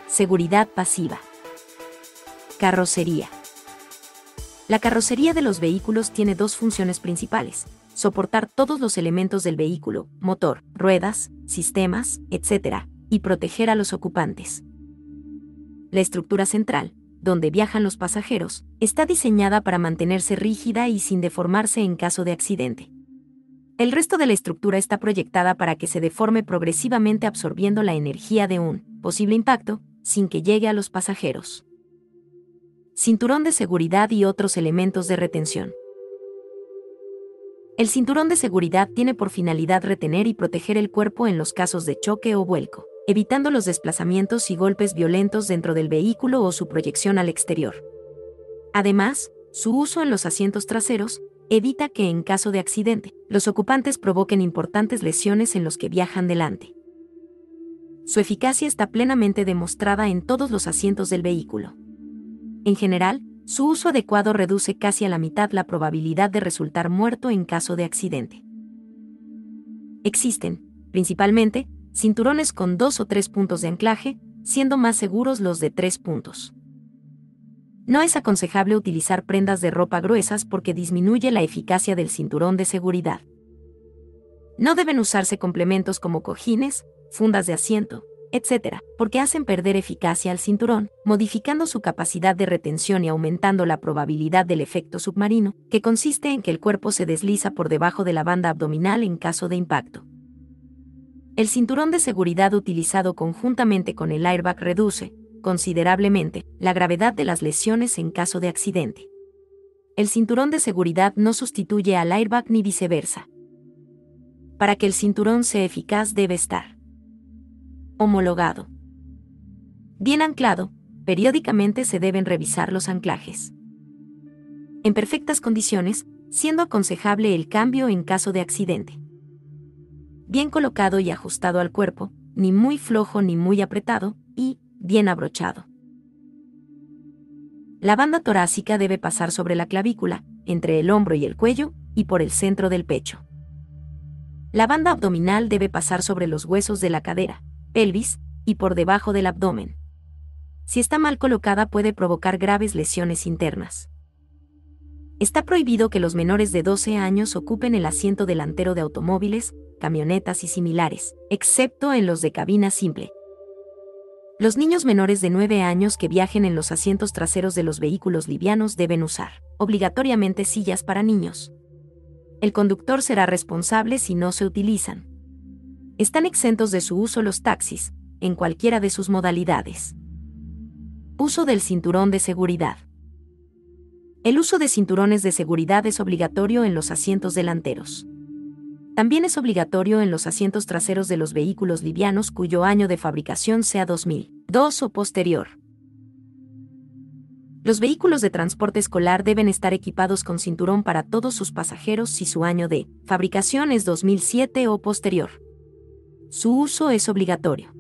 Seguridad pasiva. Carrocería. La carrocería de los vehículos tiene dos funciones principales: soportar todos los elementos del vehículo, motor, ruedas, sistemas, etc., y proteger a los ocupantes. La estructura central, donde viajan los pasajeros, está diseñada para mantenerse rígida y sin deformarse en caso de accidente. El resto de la estructura está proyectada para que se deforme progresivamente absorbiendo la energía de un posible impacto, sin que llegue a los pasajeros. Cinturón de seguridad y otros elementos de retención. El cinturón de seguridad tiene por finalidad retener y proteger el cuerpo en los casos de choque o vuelco, evitando los desplazamientos y golpes violentos dentro del vehículo o su proyección al exterior. Además, su uso en los asientos traseros evita que, en caso de accidente, los ocupantes provoquen importantes lesiones en los que viajan delante. Su eficacia está plenamente demostrada en todos los asientos del vehículo. En general, su uso adecuado reduce casi a la mitad la probabilidad de resultar muerto en caso de accidente. Existen, principalmente, cinturones con 2 o 3 puntos de anclaje, siendo más seguros los de 3 puntos. No es aconsejable utilizar prendas de ropa gruesas porque disminuye la eficacia del cinturón de seguridad. No deben usarse complementos como cojines, fundas de asiento, etc., porque hacen perder eficacia al cinturón, modificando su capacidad de retención y aumentando la probabilidad del efecto submarino, que consiste en que el cuerpo se desliza por debajo de la banda abdominal en caso de impacto. El cinturón de seguridad utilizado conjuntamente con el airbag reduce, considerablemente, la gravedad de las lesiones en caso de accidente. El cinturón de seguridad no sustituye al airbag ni viceversa. Para que el cinturón sea eficaz debe estar homologado. Bien anclado, periódicamente se deben revisar los anclajes. En perfectas condiciones, siendo aconsejable el cambio en caso de accidente. Bien colocado y ajustado al cuerpo, ni muy flojo ni muy apretado, y bien abrochado. La banda torácica debe pasar sobre la clavícula, entre el hombro y el cuello, y por el centro del pecho. La banda abdominal debe pasar sobre los huesos de la cadera, pelvis, y por debajo del abdomen. Si está mal colocada puede provocar graves lesiones internas. Está prohibido que los menores de 12 años ocupen el asiento delantero de automóviles, camionetas y similares, excepto en los de cabina simple. Los niños menores de 9 años que viajen en los asientos traseros de los vehículos livianos deben usar, obligatoriamente, sillas para niños. El conductor será responsable si no se utilizan. Están exentos de su uso los taxis, en cualquiera de sus modalidades. Uso del cinturón de seguridad. El uso de cinturones de seguridad es obligatorio en los asientos delanteros. También es obligatorio en los asientos traseros de los vehículos livianos cuyo año de fabricación sea 2002 o posterior. Los vehículos de transporte escolar deben estar equipados con cinturón para todos sus pasajeros si su año de fabricación es 2007 o posterior. Su uso es obligatorio.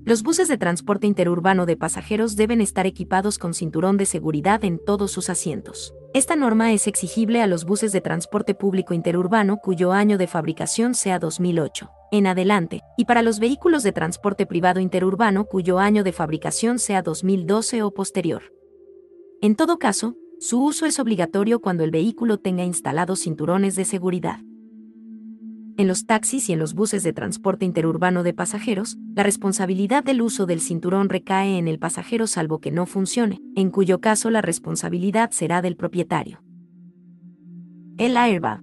Los buses de transporte interurbano de pasajeros deben estar equipados con cinturón de seguridad en todos sus asientos. Esta norma es exigible a los buses de transporte público interurbano cuyo año de fabricación sea 2008 en adelante, y para los vehículos de transporte privado interurbano cuyo año de fabricación sea 2012 o posterior. En todo caso, su uso es obligatorio cuando el vehículo tenga instalados cinturones de seguridad. En los taxis y en los buses de transporte interurbano de pasajeros, la responsabilidad del uso del cinturón recae en el pasajero salvo que no funcione, en cuyo caso la responsabilidad será del propietario. El airbag.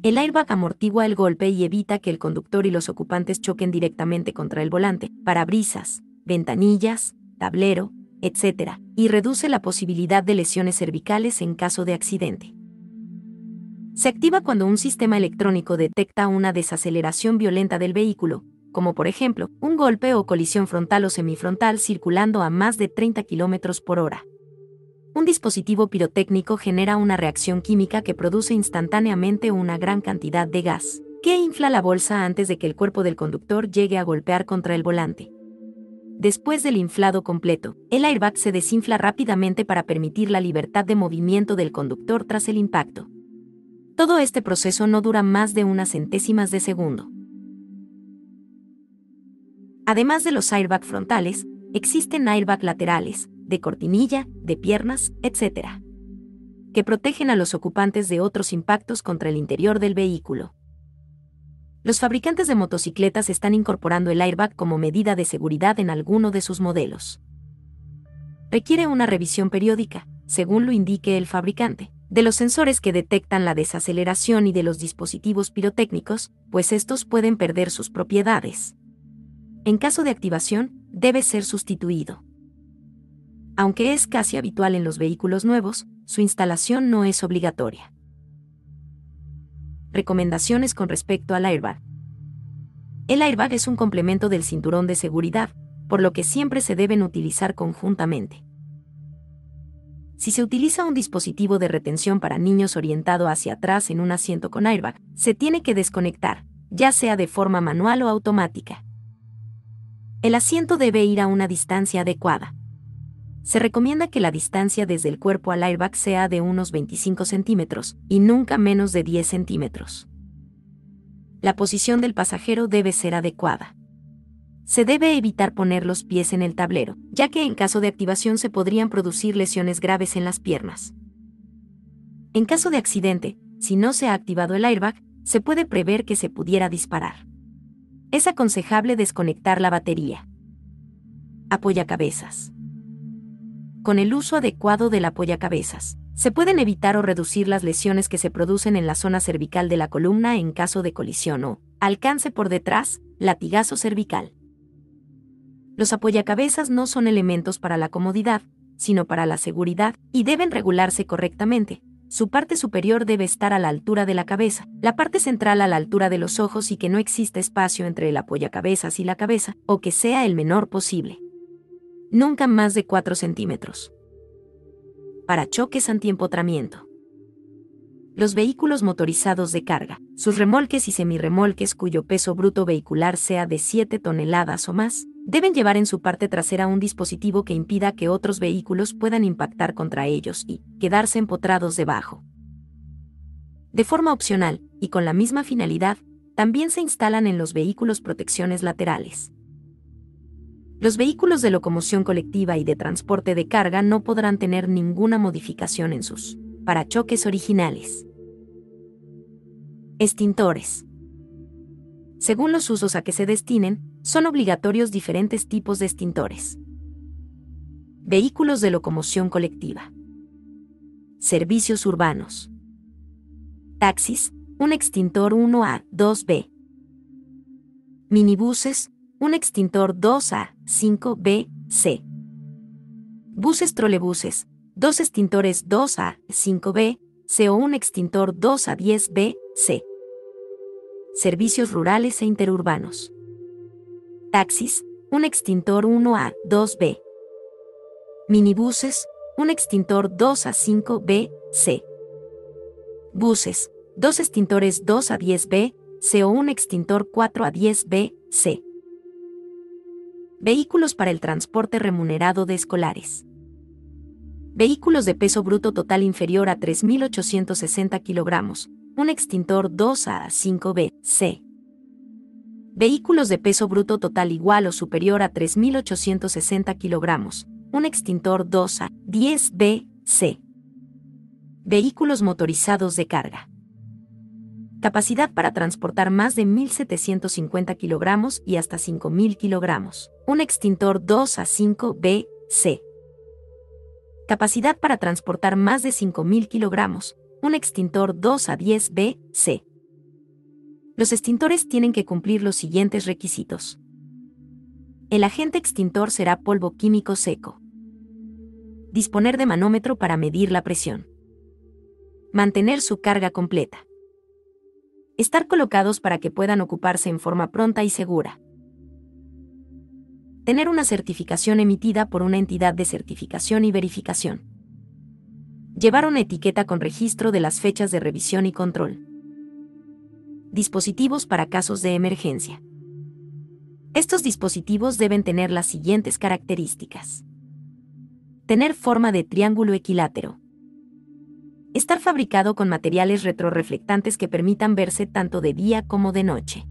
El airbag amortigua el golpe y evita que el conductor y los ocupantes choquen directamente contra el volante, parabrisas, ventanillas, tablero, etc., y reduce la posibilidad de lesiones cervicales en caso de accidente. Se activa cuando un sistema electrónico detecta una desaceleración violenta del vehículo, como por ejemplo, un golpe o colisión frontal o semifrontal circulando a más de 30 km por hora. Un dispositivo pirotécnico genera una reacción química que produce instantáneamente una gran cantidad de gas, que infla la bolsa antes de que el cuerpo del conductor llegue a golpear contra el volante. Después del inflado completo, el airbag se desinfla rápidamente para permitir la libertad de movimiento del conductor tras el impacto. Todo este proceso no dura más de unas centésimas de segundo. Además de los airbag frontales, existen airbag laterales, de cortinilla, de piernas, etc., que protegen a los ocupantes de otros impactos contra el interior del vehículo. Los fabricantes de motocicletas están incorporando el airbag como medida de seguridad en alguno de sus modelos. Requiere una revisión periódica, según lo indique el fabricante, de los sensores que detectan la desaceleración y de los dispositivos pirotécnicos, pues estos pueden perder sus propiedades. En caso de activación, debe ser sustituido. Aunque es casi habitual en los vehículos nuevos, su instalación no es obligatoria. Recomendaciones con respecto al airbag. El airbag es un complemento del cinturón de seguridad, por lo que siempre se deben utilizar conjuntamente. Si se utiliza un dispositivo de retención para niños orientado hacia atrás en un asiento con airbag, se tiene que desconectar, ya sea de forma manual o automática. El asiento debe ir a una distancia adecuada. Se recomienda que la distancia desde el cuerpo al airbag sea de unos 25 centímetros y nunca menos de 10 centímetros. La posición del pasajero debe ser adecuada. Se debe evitar poner los pies en el tablero, ya que en caso de activación se podrían producir lesiones graves en las piernas. En caso de accidente, si no se ha activado el airbag, se puede prever que se pudiera disparar. Es aconsejable desconectar la batería. Apoyacabezas. Con el uso adecuado del apoyacabezas, se pueden evitar o reducir las lesiones que se producen en la zona cervical de la columna en caso de colisión o alcance por detrás, latigazo cervical. Los apoyacabezas no son elementos para la comodidad, sino para la seguridad, y deben regularse correctamente. Su parte superior debe estar a la altura de la cabeza, la parte central a la altura de los ojos y que no exista espacio entre el apoyacabezas y la cabeza, o que sea el menor posible. Nunca más de 4 centímetros. Parachoques antiempotramiento. Los vehículos motorizados de carga, sus remolques y semirremolques cuyo peso bruto vehicular sea de 7 toneladas o más, deben llevar en su parte trasera un dispositivo que impida que otros vehículos puedan impactar contra ellos y quedarse empotrados debajo. De forma opcional, y con la misma finalidad, también se instalan en los vehículos protecciones laterales. Los vehículos de locomoción colectiva y de transporte de carga no podrán tener ninguna modificación en sus parachoques originales. Extintores. Según los usos a que se destinen, son obligatorios diferentes tipos de extintores. Vehículos de locomoción colectiva. Servicios urbanos. Taxis, un extintor 1A, 2B. Minibuses, un extintor 2A, 5B, C. Buses trolebuses, dos extintores 2A, 5B, C o un extintor 2A, 10B, C. Servicios rurales e interurbanos. Taxis, un extintor 1A, 2B. Minibuses, un extintor 2A, 5B, C. Buses, dos extintores 2A, 10B, C o un extintor 4A, 10B, C. Vehículos para el transporte remunerado de escolares. Vehículos de peso bruto total inferior a 3.860 kilogramos, un extintor 2A, 5B, C. Vehículos de peso bruto total igual o superior a 3.860 kilogramos, un extintor 2A, 10B, C. Vehículos motorizados de carga. Capacidad para transportar más de 1.750 kilogramos y hasta 5.000 kilogramos. Un extintor 2A, 5B, C. Capacidad para transportar más de 5.000 kilogramos. Un extintor 2A, 10B, C. Los extintores tienen que cumplir los siguientes requisitos. El agente extintor será polvo químico seco. Disponer de manómetro para medir la presión. Mantener su carga completa. Estar colocados para que puedan ocuparse en forma pronta y segura. Tener una certificación emitida por una entidad de certificación y verificación. Llevar una etiqueta con registro de las fechas de revisión y control. Dispositivos para casos de emergencia. Estos dispositivos deben tener las siguientes características. Tener forma de triángulo equilátero. Estar fabricado con materiales retrorreflectantes que permitan verse tanto de día como de noche.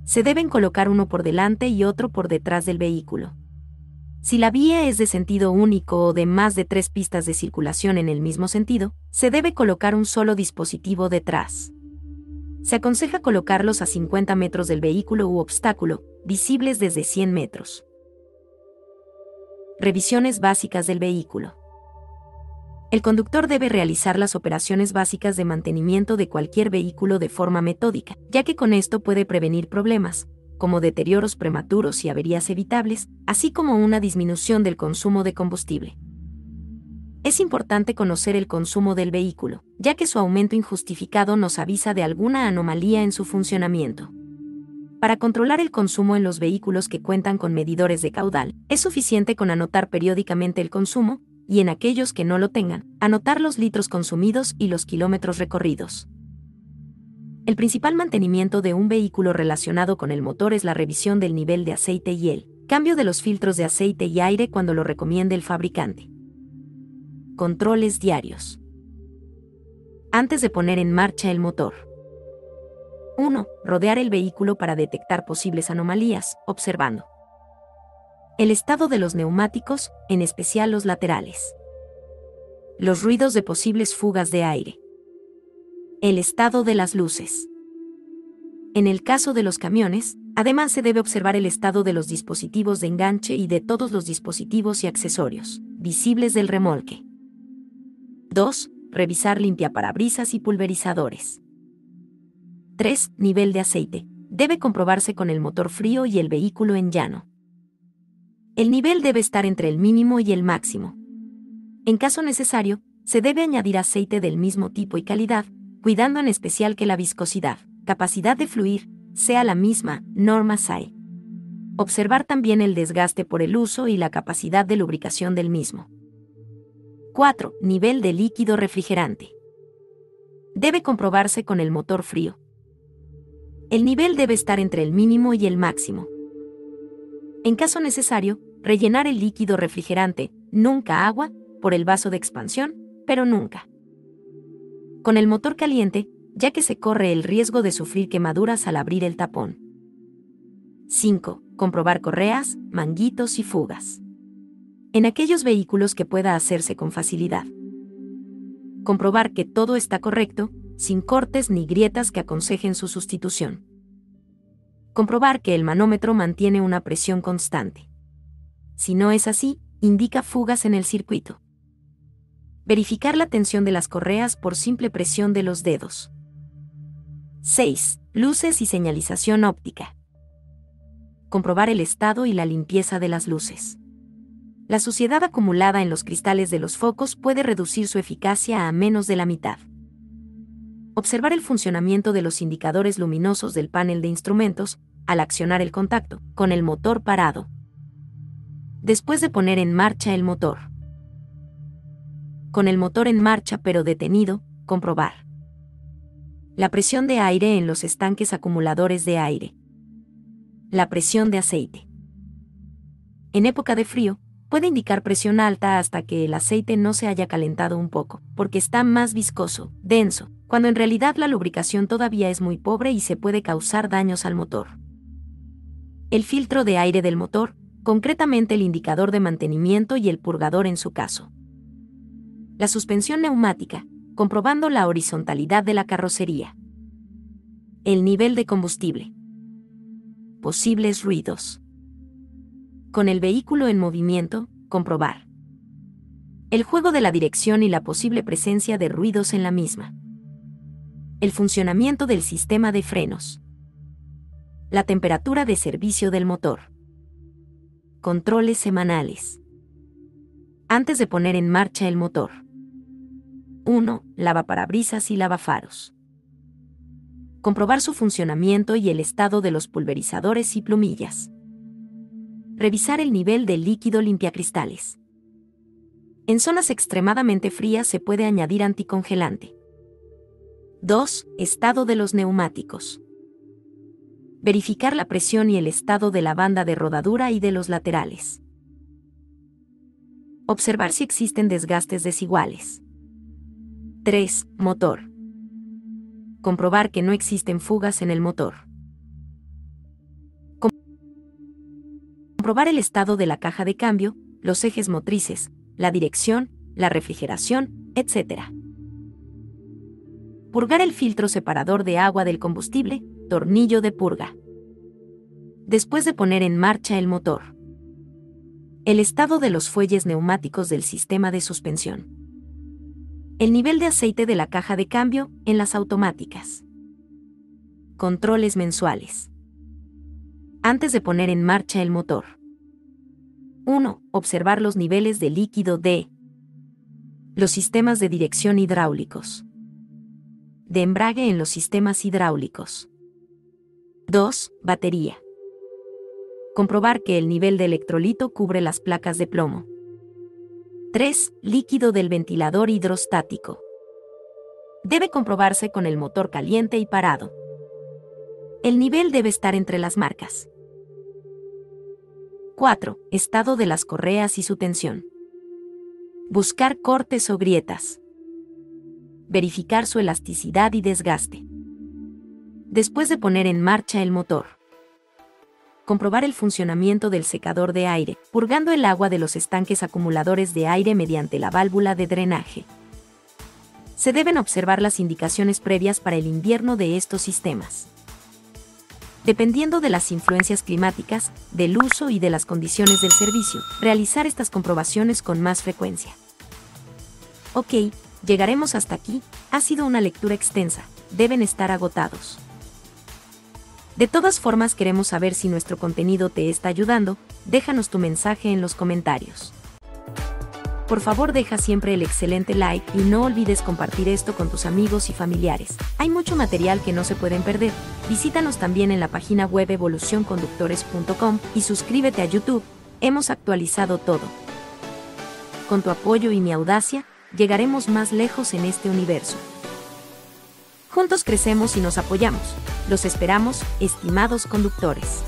Se deben colocar uno por delante y otro por detrás del vehículo. Si la vía es de sentido único o de más de 3 pistas de circulación en el mismo sentido, se debe colocar un solo dispositivo detrás. Se aconseja colocarlos a 50 metros del vehículo u obstáculo, visibles desde 100 metros. Revisiones básicas del vehículo. El conductor debe realizar las operaciones básicas de mantenimiento de cualquier vehículo de forma metódica, ya que con esto puede prevenir problemas, como deterioros prematuros y averías evitables, así como una disminución del consumo de combustible. Es importante conocer el consumo del vehículo, ya que su aumento injustificado nos avisa de alguna anomalía en su funcionamiento. Para controlar el consumo en los vehículos que cuentan con medidores de caudal, es suficiente con anotar periódicamente el consumo, y en aquellos que no lo tengan, anotar los litros consumidos y los kilómetros recorridos. El principal mantenimiento de un vehículo relacionado con el motor es la revisión del nivel de aceite y el cambio de los filtros de aceite y aire cuando lo recomiende el fabricante. Controles diarios. Antes de poner en marcha el motor. 1. Rodear el vehículo para detectar posibles anomalías, observando el estado de los neumáticos, en especial los laterales. Los ruidos de posibles fugas de aire. El estado de las luces. En el caso de los camiones, además se debe observar el estado de los dispositivos de enganche y de todos los dispositivos y accesorios visibles del remolque. 2. Revisar limpiaparabrisas y pulverizadores. 3. Nivel de aceite. Debe comprobarse con el motor frío y el vehículo en llano. El nivel debe estar entre el mínimo y el máximo. En caso necesario, se debe añadir aceite del mismo tipo y calidad, cuidando en especial que la viscosidad, capacidad de fluir, sea la misma, norma SAE. Observar también el desgaste por el uso y la capacidad de lubricación del mismo. 4. Nivel de líquido refrigerante. Debe comprobarse con el motor frío. El nivel debe estar entre el mínimo y el máximo. En caso necesario, rellenar el líquido refrigerante, nunca agua, por el vaso de expansión, pero nunca con el motor caliente, ya que se corre el riesgo de sufrir quemaduras al abrir el tapón. 5. Comprobar correas, manguitos y fugas. En aquellos vehículos que pueda hacerse con facilidad. Comprobar que todo está correcto, sin cortes ni grietas que aconsejen su sustitución. Comprobar que el manómetro mantiene una presión constante. Si no es así, indica fugas en el circuito. Verificar la tensión de las correas por simple presión de los dedos. 6. Luces y señalización óptica. Comprobar el estado y la limpieza de las luces. La suciedad acumulada en los cristales de los focos puede reducir su eficacia a menos de la mitad. Observar el funcionamiento de los indicadores luminosos del panel de instrumentos, al accionar el contacto, con el motor parado. Después de poner en marcha el motor. Con el motor en marcha pero detenido, comprobar la presión de aire en los estanques acumuladores de aire. La presión de aceite. En época de frío, puede indicar presión alta hasta que el aceite no se haya calentado un poco, porque está más viscoso, denso, cuando en realidad la lubricación todavía es muy pobre y se puede causar daños al motor. El filtro de aire del motor, concretamente el indicador de mantenimiento y el purgador en su caso. La suspensión neumática, comprobando la horizontalidad de la carrocería. El nivel de combustible. Posibles ruidos. Con el vehículo en movimiento, comprobar el juego de la dirección y la posible presencia de ruidos en la misma. El funcionamiento del sistema de frenos. La temperatura de servicio del motor. Controles semanales. Antes de poner en marcha el motor. 1. Lavaparabrisas y lavafaros. Comprobar su funcionamiento y el estado de los pulverizadores y plumillas. Revisar el nivel del líquido limpiacristales. En zonas extremadamente frías se puede añadir anticongelante. 2. Estado de los neumáticos. Verificar la presión y el estado de la banda de rodadura y de los laterales. Observar si existen desgastes desiguales. 3. Motor. Comprobar que no existen fugas en el motor. Comprobar el estado de la caja de cambio, los ejes motrices, la dirección, la refrigeración, etc. Purgar el filtro separador de agua del combustible, tornillo de purga. Después de poner en marcha el motor. El estado de los fuelles neumáticos del sistema de suspensión. El nivel de aceite de la caja de cambio en las automáticas. Controles mensuales. Antes de poner en marcha el motor. 1. Observar los niveles de líquido de los sistemas de dirección hidráulicos. De embrague en los sistemas hidráulicos. 2. Batería. Comprobar que el nivel de electrolito cubre las placas de plomo. 3. Líquido del ventilador hidrostático. Debe comprobarse con el motor caliente y parado. El nivel debe estar entre las marcas. 4. Estado de las correas y su tensión. Buscar cortes o grietas. Verificar su elasticidad y desgaste. Después de poner en marcha el motor. Comprobar el funcionamiento del secador de aire, purgando el agua de los estanques acumuladores de aire mediante la válvula de drenaje. Se deben observar las indicaciones previas para el invierno de estos sistemas. Dependiendo de las influencias climáticas, del uso y de las condiciones del servicio, realizar estas comprobaciones con más frecuencia. Ok, llegaremos hasta aquí, ha sido una lectura extensa, deben estar agotados. De todas formas queremos saber si nuestro contenido te está ayudando, déjanos tu mensaje en los comentarios. Por favor deja siempre el excelente like y no olvides compartir esto con tus amigos y familiares. Hay mucho material que no se pueden perder. Visítanos también en la página web evolucionconductores.com y suscríbete a YouTube, hemos actualizado todo. Con tu apoyo y mi audacia, llegaremos más lejos en este universo. Juntos crecemos y nos apoyamos. Los esperamos, estimados conductores.